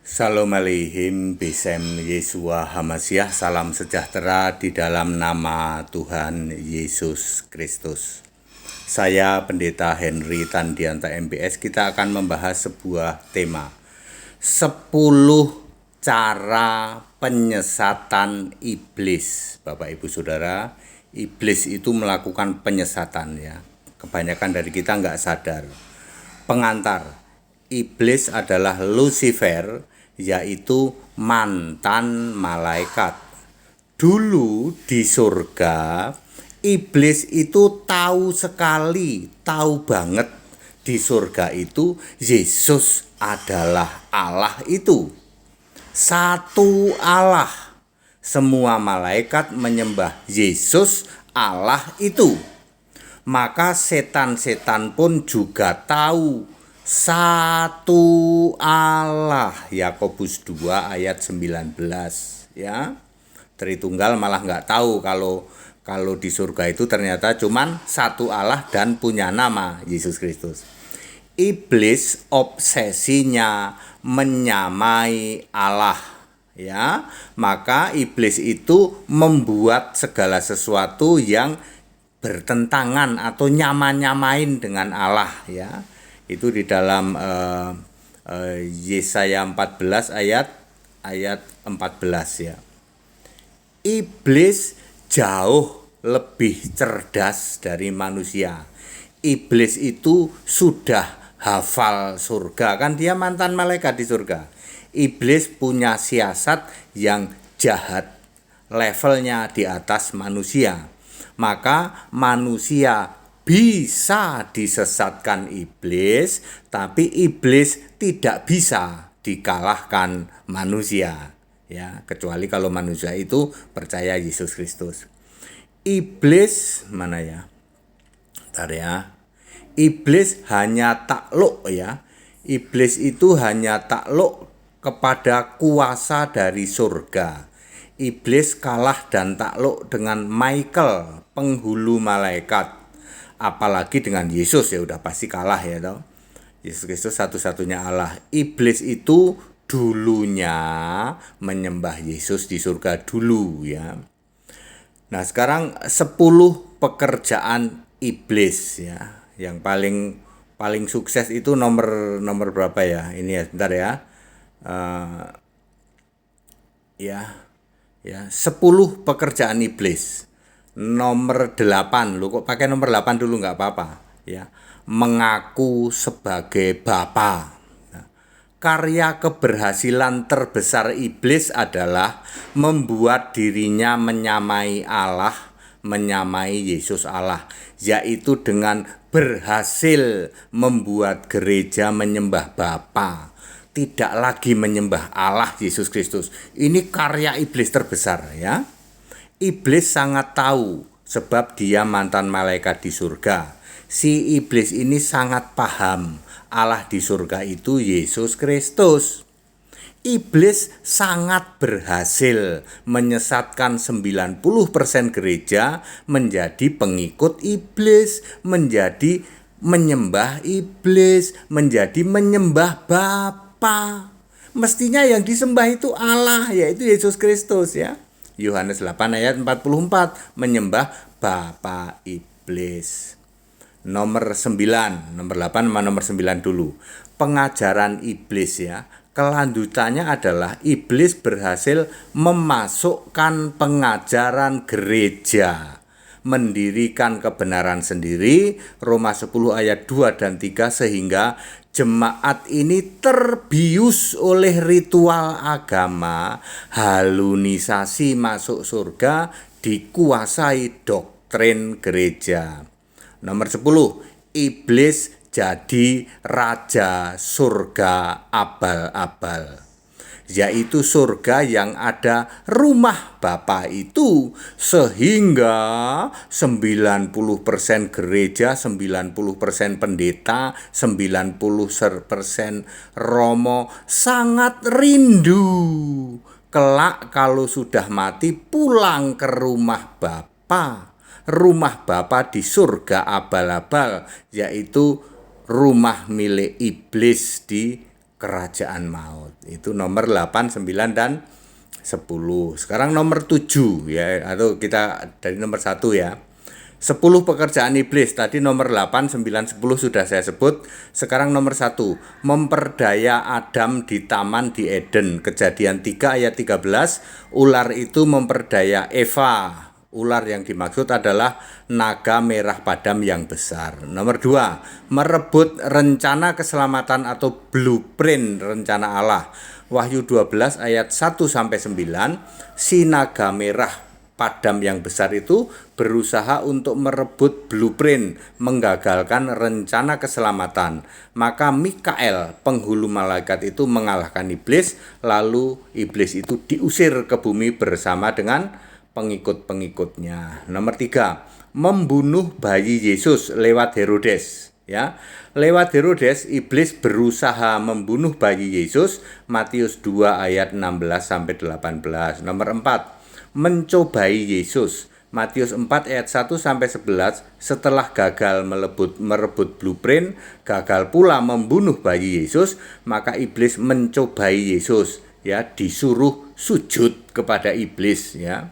Shalom Aleihim, Besem Yesua Hamasyah, salam sejahtera di dalam nama Tuhan Yesus Kristus. Saya Pendeta Henry Tandianta MPS, kita akan membahas sebuah tema 10 cara penyesatan iblis. Bapak Ibu Saudara, iblis itu melakukan penyesatan ya. Kebanyakan dari kita nggak sadar. Pengantar, iblis adalah Lucifer, yaitu mantan malaikat. Dulu di surga, iblis itu tahu sekali, tahu banget di surga itu Yesus adalah Allah itu. Satu Allah. Semua malaikat menyembah Yesus Allah itu. Maka setan-setan pun juga tahu satu Allah. Yakobus 2 ayat 19 ya. Tritunggal malah nggak tahu kalau di surga itu ternyata cuman satu Allah dan punya nama Yesus Kristus. Iblis obsesinya menyamai Allah ya. Maka iblis itu membuat segala sesuatu yang bertentangan atau nyamain dengan Allah ya. Itu di dalam Yesaya 14 ayat 14 ya. Iblis jauh lebih cerdas dari manusia. Iblis itu sudah hafal surga, kan dia mantan malaikat di surga. Iblis punya siasat yang jahat, levelnya di atas manusia. Maka manusia bisa disesatkan iblis, tapi iblis tidak bisa dikalahkan manusia ya, kecuali kalau manusia itu percaya Yesus Kristus. Iblis mana ya? Bentar ya. Iblis hanya takluk ya. Iblis itu hanya takluk kepada kuasa dari surga. Iblis kalah dan takluk dengan Michael, penghulu malaikat. Apalagi dengan Yesus ya udah pasti kalah ya toh. Yesus Kristus satu-satunya Allah. Iblis itu dulunya menyembah Yesus di surga dulu ya. Nah, sekarang 10 pekerjaan iblis ya. Yang paling sukses itu nomor berapa ya? Ini ya, bentar ya. Ya, 10 pekerjaan iblis. Nomor 8, lu kok pakai nomor 8 dulu nggak apa-apa ya. Mengaku sebagai bapa. Karya keberhasilan terbesar iblis adalah membuat dirinya menyamai Allah, menyamai Yesus Allah, yaitu dengan berhasil membuat gereja menyembah Bapa, tidak lagi menyembah Allah Yesus Kristus. Ini karya iblis terbesar ya. Iblis sangat tahu sebab dia mantan malaikat di surga. Si iblis ini sangat paham Allah di surga itu Yesus Kristus. Iblis sangat berhasil menyesatkan 90% gereja menjadi pengikut iblis, menjadi menyembah iblis, menjadi menyembah Bapa. Mestinya yang disembah itu Allah, yaitu Yesus Kristus ya. Yohanes 8 ayat 44, menyembah bapa iblis. Nomor 9, nomor 8 sama nomor 9 dulu. Pengajaran iblis ya. Kelanjutannya adalah iblis berhasil memasukkan pengajaran gereja, mendirikan kebenaran sendiri, Roma 10 ayat 2 dan 3, sehingga jemaat ini terbius oleh ritual agama, halunisasi masuk surga, dikuasai doktrin gereja. Nomor 10, iblis jadi raja surga abal-abal, yaitu surga yang ada rumah Bapa itu, sehingga 90% gereja, 90% pendeta, 90% romo sangat rindu kelak kalau sudah mati pulang ke rumah Bapa. Rumah Bapa di surga abal-abal, yaitu rumah milik iblis di kerajaan maut. Itu nomor 8, 9 dan 10. Sekarang nomor 7 ya, atau kita dari nomor 1 ya. 10 pekerjaan iblis. Tadi nomor 8, 9, 10 sudah saya sebut. Sekarang nomor 1, memperdaya Adam di taman di Eden. Kejadian 3 ayat 13, ular itu memperdaya Eva. Ular yang dimaksud adalah naga merah padam yang besar. Nomor 2, merebut rencana keselamatan atau blueprint rencana Allah. Wahyu 12 ayat 1 sampai 9, si naga merah padam yang besar itu berusaha untuk merebut blueprint, menggagalkan rencana keselamatan. Maka Mikael, penghulu malaikat itu mengalahkan iblis, lalu iblis itu diusir ke bumi bersama dengan pengikut-pengikutnya. Nomor 3, membunuh bayi Yesus lewat Herodes. Ya, lewat Herodes iblis berusaha membunuh bayi Yesus. Matius 2 ayat 16 sampai 18. Nomor 4, mencobai Yesus. Matius 4 ayat 1 sampai 11, setelah gagal merebut blueprint, gagal pula membunuh bayi Yesus, maka iblis mencobai Yesus, ya, disuruh sujud kepada iblis, ya.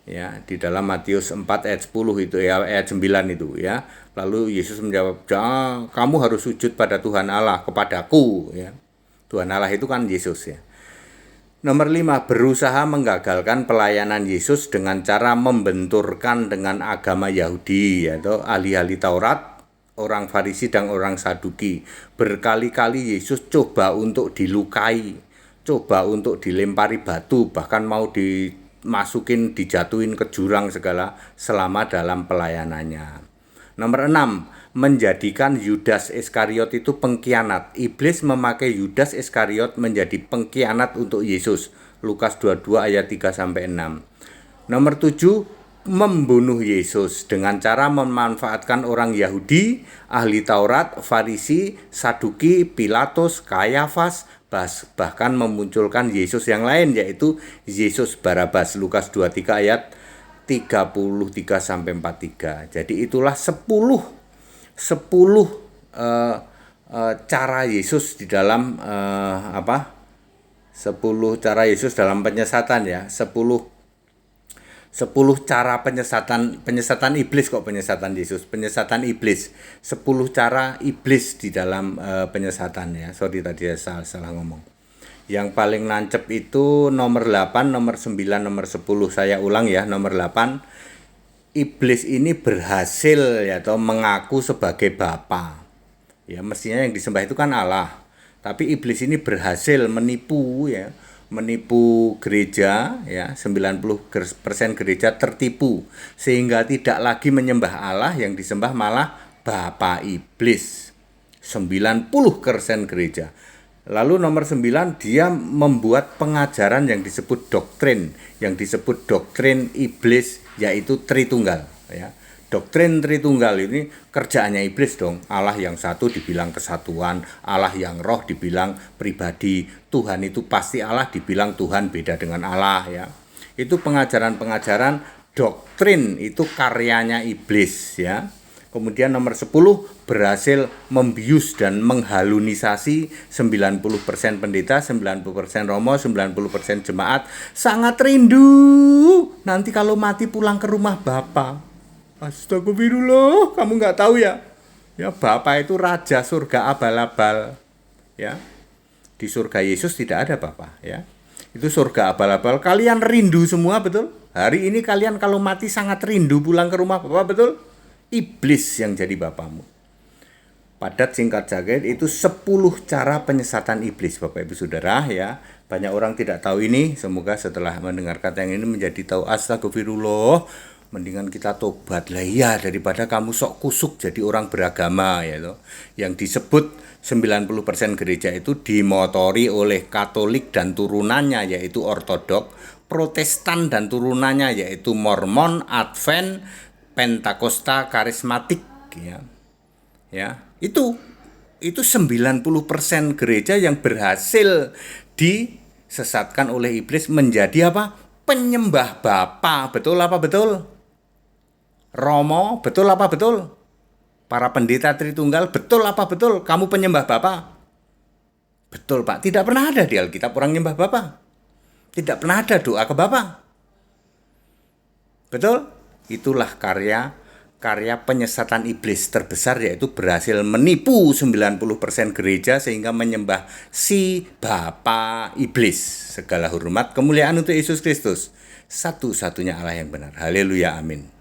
Ya, di dalam Matius 4 ayat 10 itu ya, ayat 9 itu ya. Lalu Yesus menjawab, kamu harus sujud pada Tuhan Allah, kepadaku, ya. Tuhan Allah itu kan Yesus, ya. Nomor 5, berusaha menggagalkan pelayanan Yesus dengan cara membenturkan dengan agama Yahudi, yaitu ahli-ahli Taurat, orang Farisi dan orang Saduki. Berkali-kali Yesus coba untuk dilukai, coba untuk dilempari batu, bahkan mau dimasukin, dijatuhin ke jurang segala selama dalam pelayanannya. Nomor 6, menjadikan Yudas Iskariot itu pengkhianat. Iblis memakai Yudas Iskariot menjadi pengkhianat untuk Yesus. Lukas 22 ayat 3 sampai 6. Nomor 7, membunuh Yesus dengan cara memanfaatkan orang Yahudi, ahli Taurat, Farisi, Saduki, Pilatus, Kayafas, bahkan memunculkan Yesus yang lain, yaitu Yesus Barabas. Lukas 23 ayat 33 sampai 43. Jadi itulah 10 cara Yesus di dalam 10 cara Yesus dalam penyesatan, ya. 10 cara penyesatan iblis, kok penyesatan Yesus, penyesatan iblis. 10 cara iblis di dalam penyesatan, ya. Sorry tadi saya salah ngomong. Yang paling nancep itu nomor 8, nomor 9, nomor 10. Saya ulang ya, nomor 8. Iblis ini berhasil, ya, atau mengaku sebagai Bapa. Ya, mestinya yang disembah itu kan Allah. Tapi iblis ini berhasil menipu, ya, menipu gereja, ya. 90% gereja tertipu sehingga tidak lagi menyembah Allah, yang disembah malah Bapa iblis. 90% gereja. Lalu nomor 9, dia membuat pengajaran yang disebut doktrin iblis, yaitu Tritunggal, ya. Doktrin Tritunggal ini kerjaannya iblis dong. Allah yang satu dibilang kesatuan, Allah yang roh dibilang pribadi, Tuhan itu pasti Allah dibilang Tuhan beda dengan Allah, ya. Itu pengajaran-pengajaran doktrin, itu karyanya iblis, ya. Kemudian nomor 10, berhasil membius dan menghalunisasi 90% pendeta, 90% romo, 90% jemaat. Sangat rindu nanti kalau mati pulang ke rumah Bapa. Astagfirullah, kamu nggak tahu ya? Ya, Bapa itu raja surga abal-abal, ya. Di surga Yesus tidak ada Bapa, ya. Itu surga abal-abal. Kalian rindu semua, betul? Hari ini kalian kalau mati sangat rindu pulang ke rumah Bapa, betul? Iblis yang jadi bapamu. Padat singkat jaket, itu 10 cara penyesatan iblis, Bapak Ibu Saudara, ya. Banyak orang tidak tahu ini. Semoga setelah mendengarkan yang ini menjadi tahu. Astagfirullah, mendingan kita tobat lah, ya, daripada kamu sok kusuk jadi orang beragama, ya, toh. Yang disebut 90% gereja itu dimotori oleh Katolik dan turunannya, yaitu Ortodok, Protestan dan turunannya, yaitu Mormon, Advent, Pentakosta, karismatik, ya. Ya, itu 90% gereja yang berhasil disesatkan oleh iblis menjadi apa? Penyembah Bapa. Betul apa betul? Romo, betul apa betul? Para pendeta Tritunggal, betul apa betul? Kamu penyembah Bapa? Betul Pak, tidak pernah ada di Alkitab orang nyembah Bapa. Tidak pernah ada doa ke Bapa. Betul? Itulah karya penyesatan iblis terbesar, yaitu berhasil menipu 90% gereja sehingga menyembah si Bapa iblis. Segala hormat kemuliaan untuk Yesus Kristus, satu-satunya Allah yang benar. Haleluya, amin.